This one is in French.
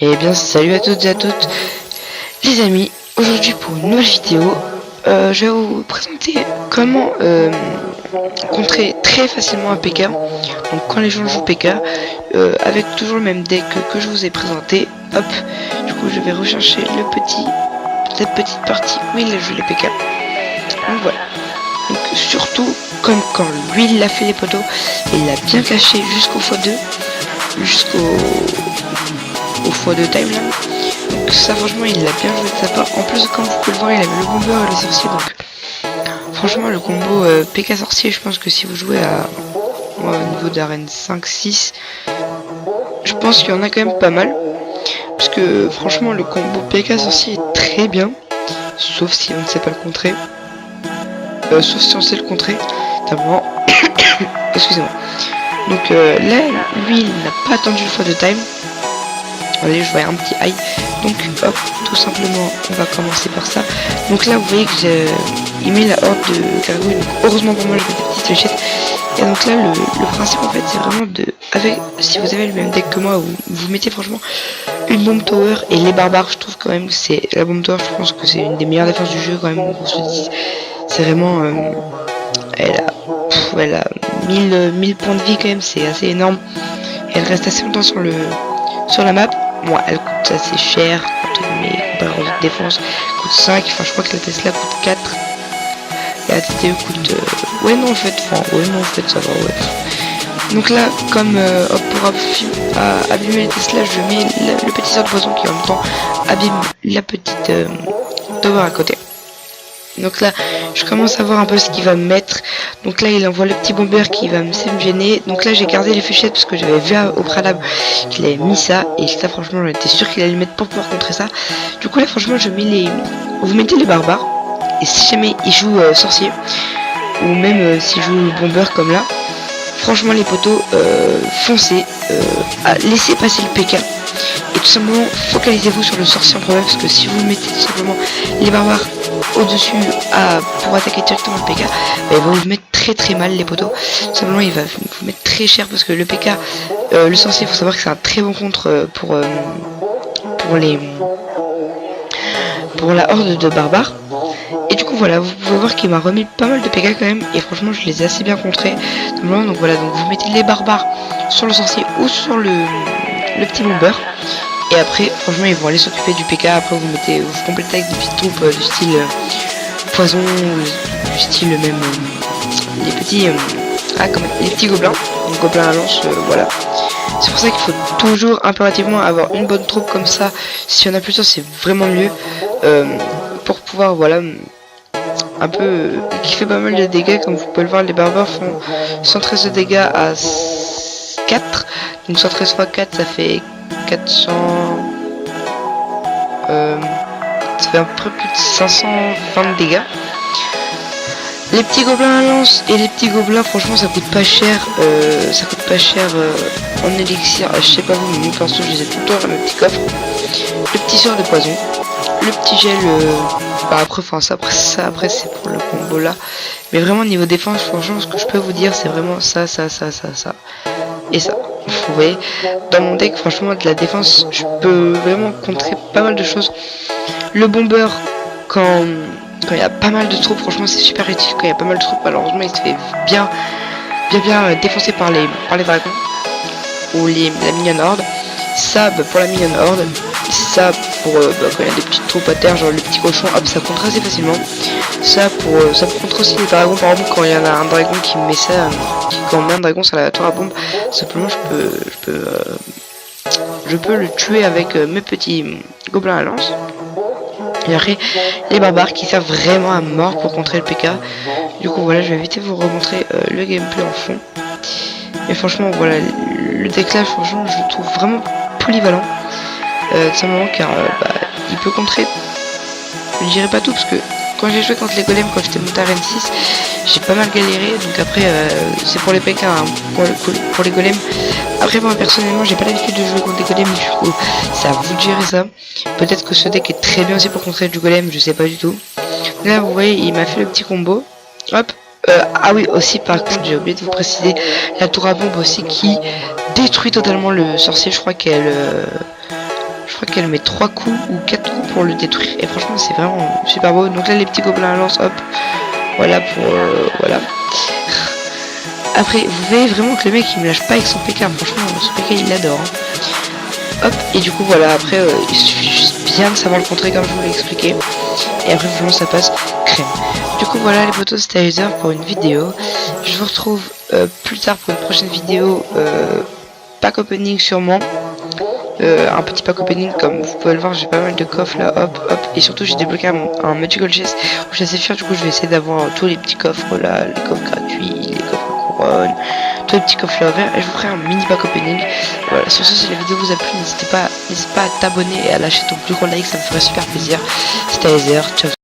Et bien salut à toutes et à toutes les amis, aujourd'hui pour une nouvelle vidéo, je vais vous présenter comment contrer très facilement un PK. Donc quand les gens jouent PK, avec toujours le même deck que je vous ai présenté, hop, du coup je vais rechercher cette petite partie où il a joué les PK. Donc voilà, donc surtout comme quand lui il a fait les poteaux, il l'a bien caché jusqu'au x2, jusqu'au x2 timeline. Donc ça franchement il l'a bien joué de sa part. En plus comme vous pouvez le voir il avait le bomber et le sorcier, donc franchement le combo PK sorcier, je pense que si vous jouez à moi au niveau d'arène 5-6, je pense qu'il y en a quand même pas mal. Parce que franchement le combo PK sorcier est très bien. Sauf si on ne sait pas le contrer. Sauf si on sait le contrer. D'abord. Excusez-moi. Donc là lui il n'a pas attendu le x2 time. Allez, je vois un petit high. Donc hop, tout simplement on va commencer par ça. Donc là vous voyez que j'ai mis la horde de gargouilles. Donc heureusement pour moi je mets des petites fléchettes. Et donc là le principe en fait c'est vraiment de, si vous avez le même deck que moi, vous mettez franchement une bombe tower et les barbares. Je trouve quand même que c'est la bombe tower, je pense que c'est une des meilleures défenses du jeu quand même. On se dit, c'est vraiment elle a 1000 points de vie quand même, c'est assez énorme. Et elle reste assez longtemps sur la map. Moi, elle coûte assez cher, comparé aux autres défenses, coûte 5, enfin je crois que la Tesla coûte 4. Et la TTE coûte... ouais non en fait, ça va, ouais. Donc là, comme pour abîmer les Tesla, je mets le petit sort de poison qui en même temps abîme la petite tower à côté. Donc là, je commence à voir un peu ce qu'il va me mettre. Donc là, il envoie le petit bomber qui va me gêner. Donc là, j'ai gardé les fléchettes parce que j'avais vu au préalable qu'il avait mis ça. Et ça, franchement, j'étais sûr qu'il allait le mettre pour pouvoir contrer ça. Du coup, là, franchement, je mets vous mettez les barbares. Et si jamais il joue sorcier, ou même s'il joue bomber comme là, franchement, les poteaux, foncez, laissez passer le PK. Et tout simplement, focalisez-vous sur le sorcier en premier, parce que si vous mettez tout simplement les barbares au-dessus pour attaquer directement le PK, bah, il va vous mettre très mal les poteaux. Tout simplement, il va vous mettre très cher, parce que le PK, le sorcier, il faut savoir que c'est un très bon contre pour la horde de barbares. Et du coup voilà, vous pouvez voir qu'il m'a remis pas mal de PK quand même, et franchement je les ai assez bien contrés. Donc voilà, donc vous mettez les barbares sur le sorcier ou sur le petit bomber. Et après, franchement, ils vont aller s'occuper du PK. Après, vous complétez avec des petites troupes du style poison, ou du style même les petits les petits gobelins, donc gobelins à lance, voilà. C'est pour ça qu'il faut toujours impérativement avoir une bonne troupe comme ça. Si on a plusieurs, c'est vraiment mieux pour pouvoir, voilà, un peu qui fait pas mal de dégâts. Comme vous pouvez le voir, les barbares font 113 de dégâts à 4. Donc 113 x 4, ça fait 400, ça fait à peu près plus de 520 de dégâts. Les petits gobelins à lance et les petits gobelins, franchement ça coûte pas cher, en élixir. Je sais pas vous, mais moi perso je les ai tout le temps dans mes petits coffres. Le petit sort de poison, le petit gel, après c'est pour le combo là. Mais vraiment niveau défense, franchement ce que je peux vous dire, c'est vraiment ça et ça. Vous voyez, dans mon deck, franchement, de la défense, je peux vraiment contrer pas mal de choses. Le bomber, quand il y a pas mal de troupes, franchement, c'est super utile. Quand il y a pas mal de troupes, malheureusement, il se fait bien défoncer par les dragons ou la minion horde. Ça, pour la minion horde, ça pour quand il y a des petites troupes à terre, genre le petit cochon, hop, ça contre assez facilement. Ça contre aussi les dragons. Par exemple, quand il y en a un dragon qui met ça, quand on met un dragon sur la tour à bombe, simplement je peux le tuer avec mes petits gobelins à lance. Et après, les barbares qui servent vraiment à mort pour contrer le PK. Du coup voilà, je vais éviter de vous remontrer le gameplay en fond. Mais franchement voilà, le deck là, franchement je le trouve vraiment polyvalent. Tout simplement car il peut contrer, je dirais pas tout, parce que quand j'ai joué contre les golems, quand j'étais monté à Rennes 6, j'ai pas mal galéré. Donc après c'est pour les PK, hein, pour les golems. Après moi personnellement j'ai pas l'habitude de jouer contre des golems, du coup c'est à vous de gérer ça. Peut-être que ce deck est très bien aussi pour contrer du golem, je sais pas du tout. Là vous voyez, il m'a fait le petit combo, hop. Ah oui, aussi par contre j'ai oublié de vous préciser, la tour à bombe aussi qui détruit totalement le sorcier. Je crois crois qu'elle met 3 coups ou 4 coups pour le détruire. Et franchement, c'est vraiment super beau. Donc là, les petits gobelins lancent, hop. Voilà pour... voilà. Après, vous voyez vraiment que le mec, il me lâche pas avec son PK. Franchement, son PK, il l'adore. Hop, et du coup, voilà. Après, il suffit juste bien de savoir le contrer comme je vous l'ai expliqué. Et après, vraiment, ça passe crème. Du coup, voilà les potos, c'était Laser pour une vidéo. Je vous retrouve plus tard pour une prochaine vidéo. Pack opening sûrement. Un petit pack opening, comme vous pouvez le voir, j'ai pas mal de coffres là, hop hop, et surtout j'ai débloqué un magical chest où je suis assez fier. Du coup je vais essayer d'avoir tous les petits coffres là, les coffres gratuits, les coffres couronne, tous les petits coffres là ouverts, et je vous ferai un mini pack opening. Voilà, sur ce, si la vidéo vous a plu, n'hésitez pas à t'abonner et à lâcher ton plus gros like, ça me ferait super plaisir. C'était Laser, ciao.